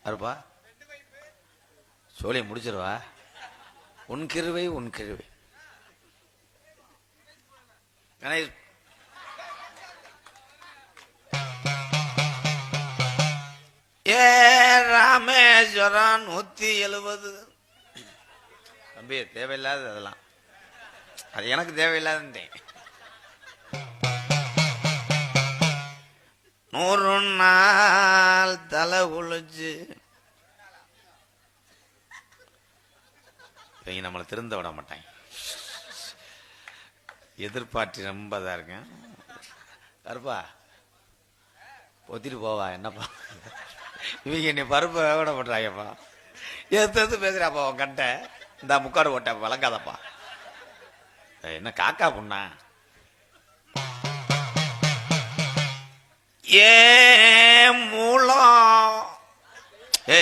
அருப்பா சோழியை முடிச்சிருவா. உன் கிருவை உன் கிருவை. ஏ ராமேஸ்வரம் 170. தம்பி தேவையில்லாத அதெல்லாம், அது எனக்கு தேவையில்லாத. 100 நாள் தலை குளிச்சு இவங்க நம்மளை திருந்த விட மாட்டாங்க. எதிர்பார்த்து ரொம்ப தான் இருக்கேன். கருப்பா பொத்திட்டு போவா என்னப்பா, இவங்க என்னை பருப்பை விட பண்றாங்கப்பா. எடுத்து பேசுறாப்பா உன் கண்ட இந்த முக்காடு ஓட்ட வழங்காதப்பா. என்ன காக்கா புண்ணா? ஏ மூலம் ஏ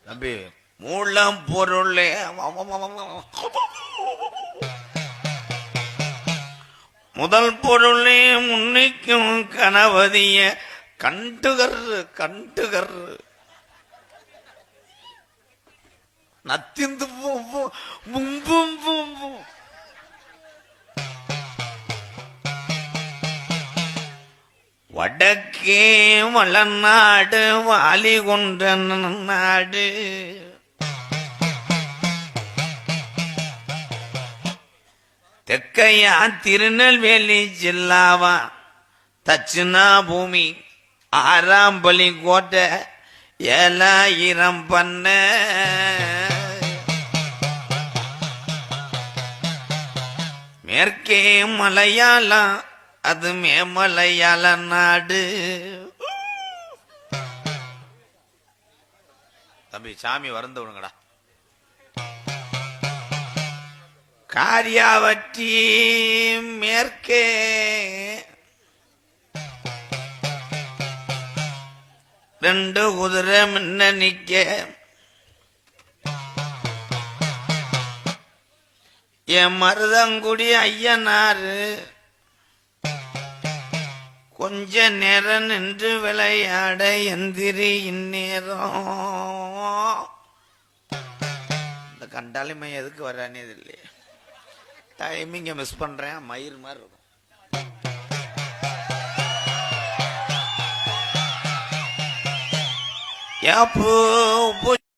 தம்பி மூலம் பொருள் முதல் பொருளே முன்னிக்கும் கணவதிய கண்டுகர் கண்டுகர் நத்திந்து வடக்கே வளநாடு வாலி கொண்ட நாடு தெற்கையா திருநெல்வேலி ஜில்லாவா தட்சிணா பூமி 6ஆம் பலி கோட்டை 7000 பண்ண மேற்கே மலையாளம் அது மேமலையாள நாடு. தம்பி சாமி வறந்து விடுங்கடா. காரியாவற்றி மேற்கே ரெண்டு குதிரை முன்ன நிக்க என் மருதங்குடி ஐயனாரு கொஞ்ச நேரம் நின்று விளையாட எந்திரி இந்நேரம். இந்த கண்டாலிமை எதுக்கு வரானே இல்லையே, டைமிங்க மிஸ் பண்றேன். மயிர் மாதிரி இருக்கும்.